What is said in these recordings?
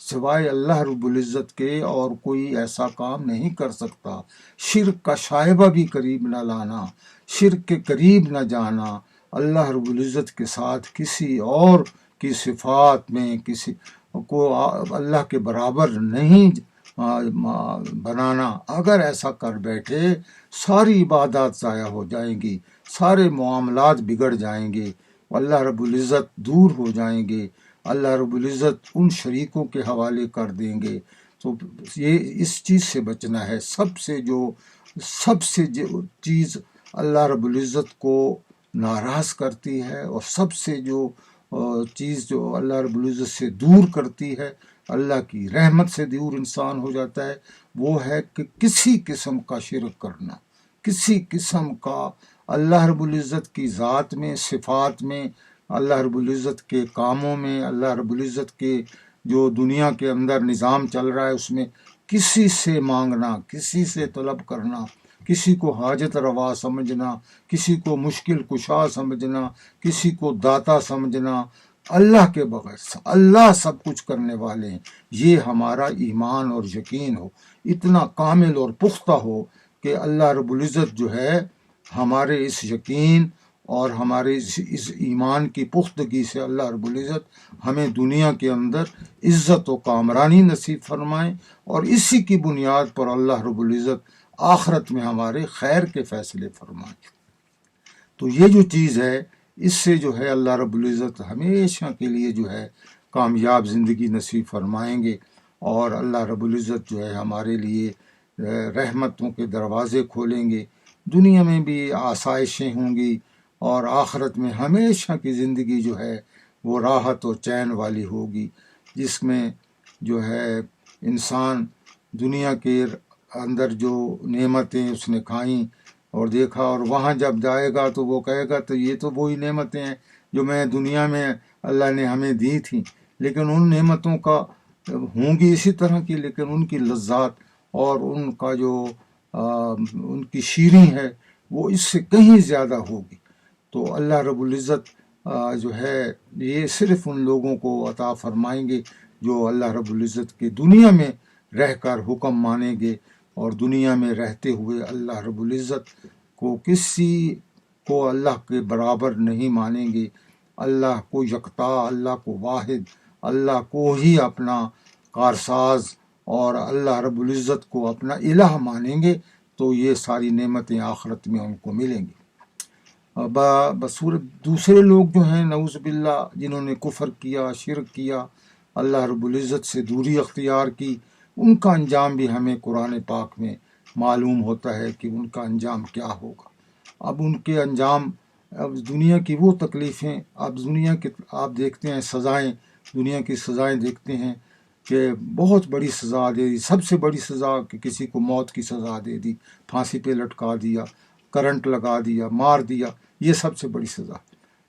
سوائے اللہ رب العزت کے اور کوئی ایسا کام نہیں کر سکتا۔ شرک کا شائبہ بھی قریب نہ لانا، شرک کے قریب نہ جانا، اللہ رب العزت کے ساتھ کسی اور کی صفات میں کسی کو اللہ کے برابر نہیں بنانا۔ اگر ایسا کر بیٹھے ساری عبادات ضائع ہو جائیں گی، سارے معاملات بگڑ جائیں گے، اللہ رب العزت دور ہو جائیں گے، اللہ رب العزت ان شریکوں کے حوالے کر دیں گے۔ تو یہ اس چیز سے بچنا ہے۔ سب سے جو چیز اللہ رب العزت کو ناراض کرتی ہے اور سب سے جو چیز جو اللہ رب العزت سے دور کرتی ہے، اللہ کی رحمت سے دور انسان ہو جاتا ہے، وہ ہے کہ کسی قسم کا شرک کرنا، کسی قسم کا اللہ رب العزت کی ذات میں، صفات میں، اللہ رب العزت کے کاموں میں، اللہ رب العزت کے جو دنیا کے اندر نظام چل رہا ہے اس میں کسی سے مانگنا، کسی سے طلب کرنا، کسی کو حاجت روا سمجھنا، کسی کو مشکل کشا سمجھنا، کسی کو داتا سمجھنا، اللہ کے بغیر اللہ سب کچھ کرنے والے ہیں، یہ ہمارا ایمان اور یقین ہو، اتنا کامل اور پختہ ہو کہ اللہ رب العزت جو ہے ہمارے اس یقین اور ہمارے اس ایمان کی پختگی سے اللہ رب العزت ہمیں دنیا کے اندر عزت و کامرانی نصیب فرمائیں، اور اسی کی بنیاد پر اللہ رب العزت آخرت میں ہمارے خیر کے فیصلے فرمائیں۔ تو یہ جو چیز ہے، اس سے جو ہے اللہ رب العزت ہمیشہ کے لیے جو ہے کامیاب زندگی نصیب فرمائیں گے، اور اللہ رب العزت جو ہے ہمارے لیے رحمتوں کے دروازے کھولیں گے۔ دنیا میں بھی آسائشیں ہوں گی، اور آخرت میں ہمیشہ کی زندگی جو ہے وہ راحت و چین والی ہوگی، جس میں جو ہے انسان دنیا کے اندر جو نعمتیں اس نے کھائیں اور دیکھا، اور وہاں جب جائے گا تو وہ کہے گا تو یہ تو وہی نعمتیں ہیں جو میں دنیا میں اللہ نے ہمیں دی تھیں، لیکن ان نعمتوں کا ہوں گی اسی طرح کی، لیکن ان کی لذات اور ان کا جو ان کی شیریں ہے وہ اس سے کہیں زیادہ ہوگی۔ تو اللہ رب العزت جو ہے یہ صرف ان لوگوں کو عطا فرمائیں گے جو اللہ رب العزت کے دنیا میں رہ کر حکم مانیں گے، اور دنیا میں رہتے ہوئے اللہ رب العزت کو کسی کو اللہ کے برابر نہیں مانیں گے، اللہ کو یکتا، اللہ کو واحد، اللہ کو ہی اپنا کارساز اور اللہ رب العزت کو اپنا الہ مانیں گے، تو یہ ساری نعمتیں آخرت میں ان کو ملیں گی۔ بصورت دوسرے لوگ جو ہیں نعوذ باللہ، جنہوں نے کفر کیا، شرک کیا، اللہ رب العزت سے دوری اختیار کی، ان کا انجام بھی ہمیں قرآن پاک میں معلوم ہوتا ہے کہ ان کا انجام کیا ہوگا۔ اب ان کے انجام، اب دنیا کی وہ تکلیفیں، اب دنیا کے آپ دیکھتے ہیں سزائیں، دنیا کی سزائیں دیکھتے ہیں کہ بہت بڑی سزا دے دی، سب سے بڑی سزا کہ کسی کو موت کی سزا دے دی، پھانسی پہ لٹکا دیا، کرنٹ لگا دیا، مار دیا، یہ سب سے بڑی سزا۔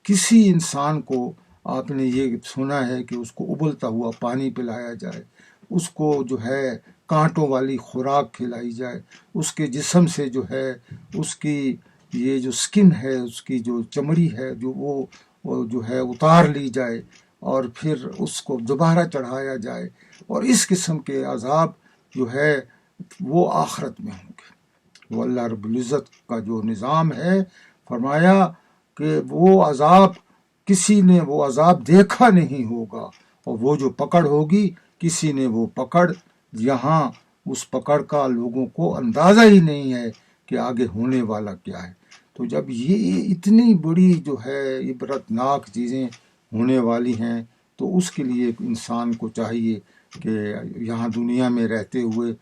کسی انسان کو آپ نے یہ سنا ہے کہ اس کو ابلتا ہوا پانی پلایا جائے، اس کو جو ہے کانٹوں والی خوراک کھلائی جائے، اس کے جسم سے جو ہے اس کی یہ جو سکن ہے، اس کی جو چمڑی ہے جو وہ جو ہے اتار لی جائے، اور پھر اس کو دوبارہ چڑھایا جائے، اور اس قسم کے عذاب جو ہے وہ آخرت میں ہوں گے۔ وہ اللہ رب العزت کا جو نظام ہے، فرمایا کہ وہ عذاب کسی نے وہ عذاب دیکھا نہیں ہوگا، اور وہ جو پکڑ ہوگی کسی نے وہ پکڑ، یہاں اس پکڑ کا لوگوں کو اندازہ ہی نہیں ہے کہ آگے ہونے والا کیا ہے۔ تو جب یہ اتنی بڑی جو ہے عبرتناک چیزیں ہونے والی ہیں، تو اس کے لیے انسان کو چاہیے کہ یہاں دنیا میں رہتے ہوئے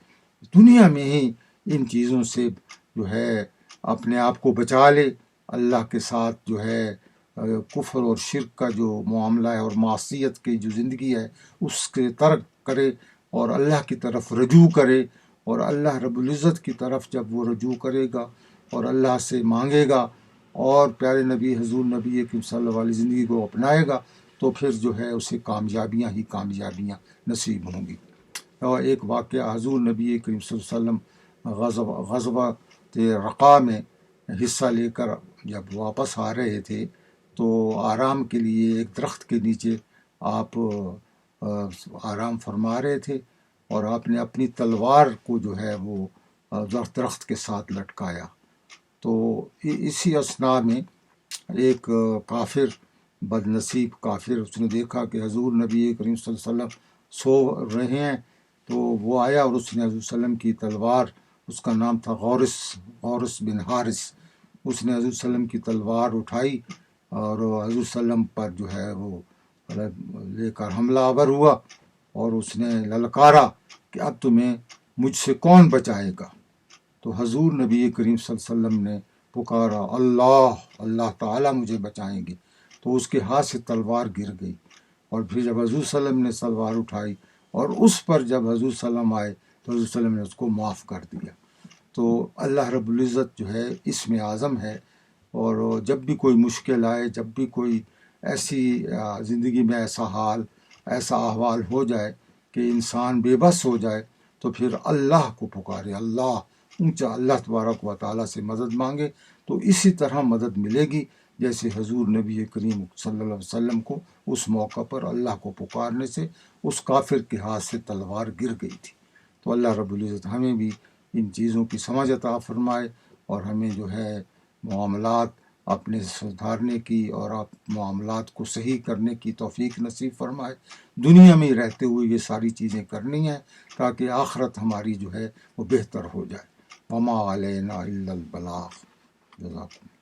دنیا میں ہی ان چیزوں سے جو ہے اپنے آپ کو بچا لے، اللہ کے ساتھ جو ہے کفر اور شرک کا جو معاملہ ہے اور معصیت کی جو زندگی ہے اس کے ترک کرے، اور اللہ کی طرف رجوع کرے، اور اللہ رب العزت کی طرف جب وہ رجوع کرے گا اور اللہ سے مانگے گا اور پیارے نبی حضور نبی کریم صلی اللہ علیہ زندگی کو اپنائے گا، تو پھر جو ہے اسے کامیابیاں ہی کامیابیاں نصیب ہوں گی۔ اور ایک واقعہ، حضور نبی کریم صلی اللہ علیہ وسلم غزوہ رقا میں حصہ لے کر جب واپس آ رہے تھے، تو آرام کے لیے ایک درخت کے نیچے آپ آرام فرما رہے تھے، اور آپ نے اپنی تلوار کو جو ہے وہ درخت کے ساتھ لٹکایا۔ تو اسی اثناء میں ایک کافر، بد نصیب کافر، اس نے دیکھا کہ حضور نبی کریم صلی اللہ علیہ وسلم سو رہے ہیں، تو وہ آیا اور اس نے حضور صلی اللہ علیہ وسلم کی تلوار، اس کا نام تھا غورس بن حارث، اس نے حضور صلی اللہ علیہ وسلم کی تلوار اٹھائی اور حضور صلی اللہ علیہ وسلم پر جو ہے وہ لے کر حملہ آور ہوا، اور اس نے للکارا کہ اب تمہیں مجھ سے کون بچائے گا؟ تو حضور نبی کریم صلی اللہ علیہ وسلم نے پکارا، اللہ تعالیٰ مجھے بچائیں گے، تو اس کے ہاتھ سے تلوار گر گئی، اور پھر جب حضور صلی اللہ علیہ وسلم نے تلوار اٹھائی اور اس پر جب حضور صلی اللہ علیہ وسلم آئے تو حضور صلی اللہ علیہ وسلم نے اس کو معاف کر دیا۔ تو اللہ رب العزت جو ہے اسم اعظم ہے، اور جب بھی کوئی مشکل آئے، جب بھی کوئی ایسی زندگی میں ایسا حال، ایسا احوال ہو جائے کہ انسان بے بس ہو جائے، تو پھر اللہ کو پکارے، اللہ تبارک و تعالیٰ سے مدد مانگے، تو اسی طرح مدد ملے گی جیسے حضور نبی کریم صلی اللہ علیہ وسلم کو اس موقع پر اللہ کو پکارنے سے اس کافر کے ہاتھ سے تلوار گر گئی تھی۔ تو اللہ رب العزت ہمیں بھی ان چیزوں کی سمجھ عطا فرمائے، اور ہمیں جو ہے معاملات اپنے سدھارنے کی اور معاملات کو صحیح کرنے کی توفیق نصیب فرمائے۔ دنیا میں رہتے ہوئے یہ ساری چیزیں کرنی ہیں تاکہ آخرت ہماری جو ہے وہ بہتر ہو جائے۔ وما علینا الا البلاغ۔ جزاکم۔